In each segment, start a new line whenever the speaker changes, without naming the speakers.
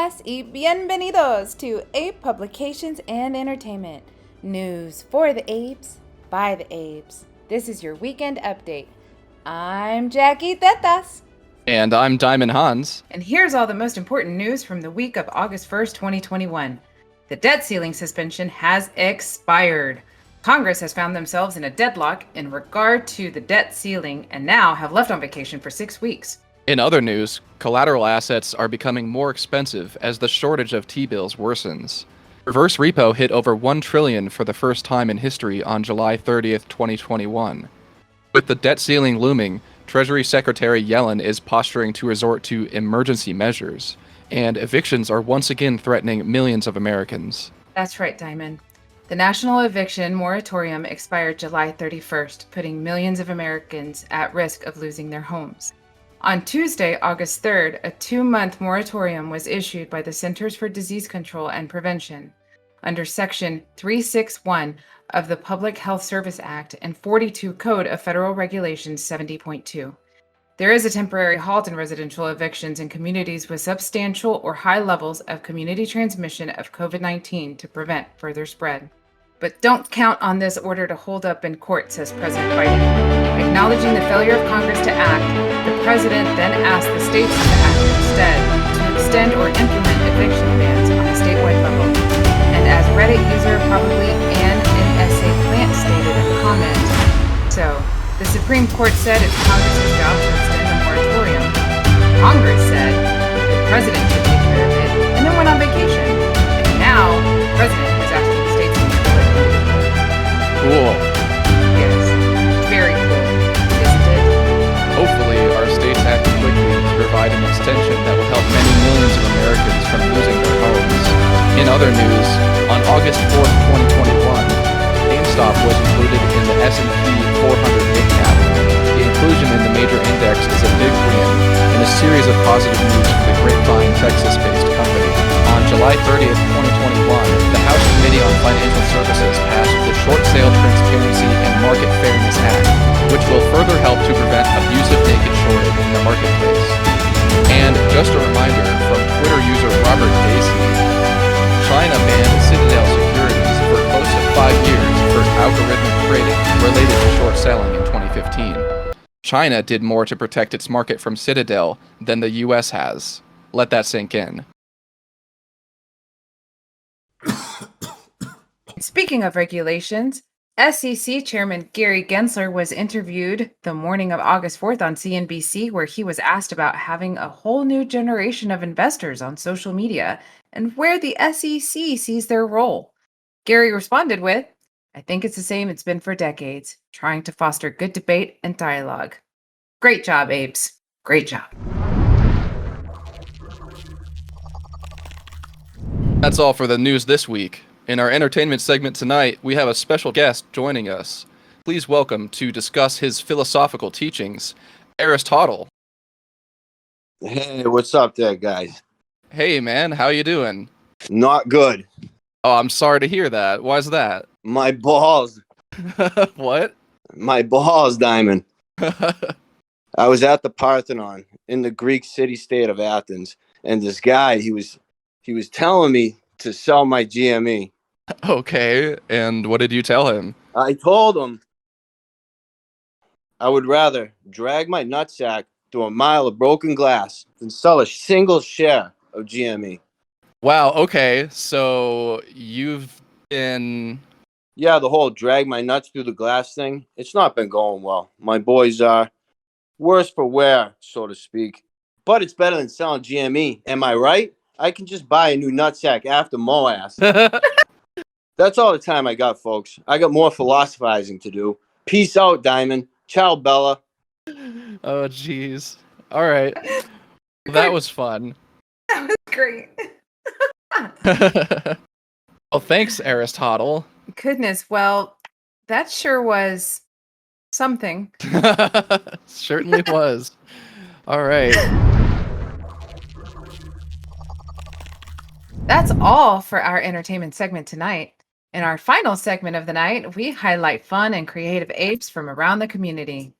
días y bienvenidos to Ape Publications and Entertainment. News for the apes, by the apes. This is your weekend update. I'm Jackie Tetas.
And I'm Diamond Hans.
And here's all the most important news from the week of August 1st, 2021. The debt ceiling suspension has expired. Congress has found themselves in a deadlock in regard to the debt ceiling and now have left on vacation for 6 weeks.
In other news, collateral assets are becoming more expensive as the shortage of T-bills worsens. Reverse repo hit over $1 trillion for the first time in history on July 30th, 2021. With the debt ceiling looming, Treasury Secretary Yellen is posturing to resort to emergency measures, and evictions are once again threatening millions of Americans.
That's right, Diamond. The national eviction moratorium expired July 31st, putting millions of Americans at risk of losing their homes. On Tuesday, August 3rd, a 2-month moratorium was issued by the Centers for Disease Control and Prevention under Section 361 of the Public Health Service Act and 42 Code of Federal Regulations 70.2. There is a temporary halt in residential evictions in communities with substantial or high levels of community transmission of COVID-19 to prevent further spread. But don't count on this order to hold up in court, says President Biden. Acknowledging the failure of Congress to act, the president then asked the states to act instead, to extend or implement eviction bans on a statewide level. And as Reddit user probably Ann NSA Plant stated in a comment, so the Supreme Court said it's Congress's job to extend the moratorium. Congress said the president should take care of it and then went on vacation. And now the president is asking the states to do it.
Cool.
Yes, very cool, isn't it?
Hopefully, our states act quickly to provide an extension that will help many millions of Americans from losing their homes. In other news, on August 4th, 2021, GameStop was included in the S&P 400 mid-cap. The inclusion in the major index is a big win and a series of positive news for the Grapevine, Texas-based company. On July 30th, 2021, the House Committee on Financial Services passed the Short Sale Transparency and Market Fairness Act, which will further help to prevent abusive naked shorting in the marketplace. And just a reminder from Twitter user Robert Dacey, China banned Citadel Securities for close to 5 years for algorithmic trading related to short selling in 2015. China did more to protect its market from Citadel than the US has. Let that sink in.
Speaking of regulations, SEC Chairman Gary Gensler was interviewed the morning of August 4th on CNBC, where he was asked about having a whole new generation of investors on social media and where the SEC sees their role. Gary responded with, "I think it's the same it's been for decades, trying to foster good debate and dialogue." Great job, apes. Great job.
That's all for the news this week. In our entertainment segment tonight, we have a special guest joining us. Please welcome to discuss his philosophical teachings, AristHODL.
Hey, what's up there, guys?
Hey man, how you doing?
Not good.
Oh, I'm sorry to hear that. Why's that?
My balls.
What?
My balls, Diamond. I was at the Parthenon in the Greek city-state of Athens, and this guy, he was telling me to sell my GME.
Okay, and what did you tell him?
I told him I would rather drag my nutsack through a mile of broken glass than sell a single share of GME.
Wow, okay, so you've been...
Yeah, the whole drag my nuts through the glass thing, it's not been going well. My boys are worse for wear, so to speak. But it's better than selling GME. Am I right? I can just buy a new nutsack after Moas. That's all the time I got, folks. I got more philosophizing to do. Peace out, Diamond. Ciao, Bella.
Oh, jeez. All right. That was fun.
That was great.
Well, thanks, AristHODL.
Goodness, well, that sure was something.
Certainly was. All right.
That's all for our entertainment segment tonight. In our final segment of the night, we highlight fun and creative apes from around the community.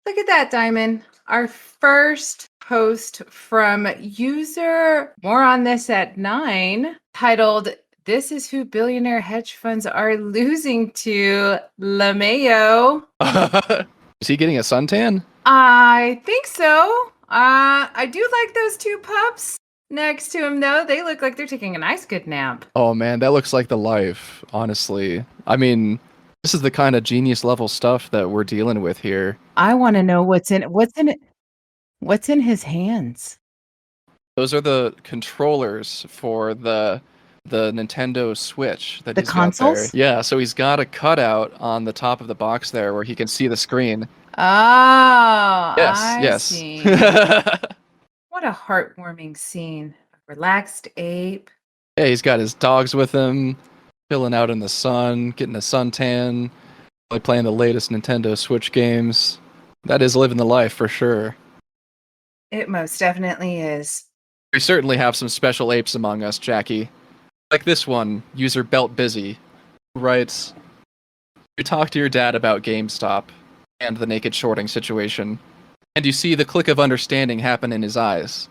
Look at that, Diamond. Our first post from user More on This at 9, titled, "This is who billionaire hedge funds are losing to, LeMayo."
Is he getting a suntan?
I think so. I do like those two pups next to him, though. They look like they're taking a nice good nap.
Oh man, that looks like the life, honestly. I mean, this is the kind of genius level stuff that we're dealing with here.
I want to know what's in his hands.
Those are the controllers for the Nintendo Switch that
The
he's got there.
consoles?
Yeah, so he's got a cutout on the top of the box there where he can see the screen.
Oh,
Yes,
I
yes.
see. What a heartwarming scene. A relaxed ape.
Yeah, he's got his dogs with him, chilling out in the sun, getting a suntan, probably playing the latest Nintendo Switch games. That is living the life for sure.
It most definitely is.
We certainly have some special apes among us, Jackie. Like this one, user Belt Busy, who writes, "You talk to your dad about GameStop and the naked shorting situation, and you see the click of understanding happen in his eyes.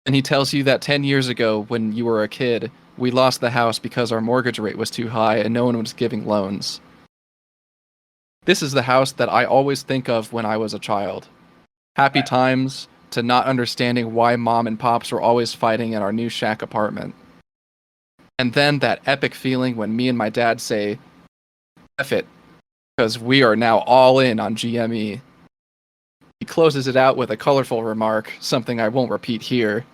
And he tells you that 10 years ago, when you were a kid, we lost the house because our mortgage rate was too high and no one was giving loans. This is the house that I always think of when I was a child. Happy times to not understanding why mom and pops were always fighting in our new shack apartment. And then that epic feeling when me and my dad say, F it, because we are now all in on GME. He closes it out with a colorful remark, something I won't repeat here.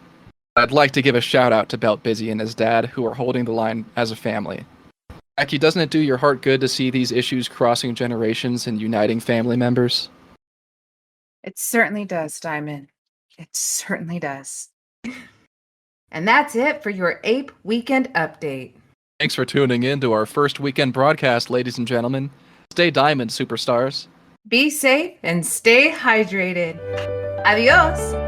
I'd like to give a shout out to Belt Busy and his dad, who are holding the line as a family. Jackie, doesn't it do your heart good to see these issues crossing generations and uniting family members?
It certainly does, Diamond. It certainly does. And that's it for your Ape Weekend update.
Thanks for tuning in to our first weekend broadcast, ladies and gentlemen. Stay diamond, superstars.
Be safe and stay hydrated. Adios.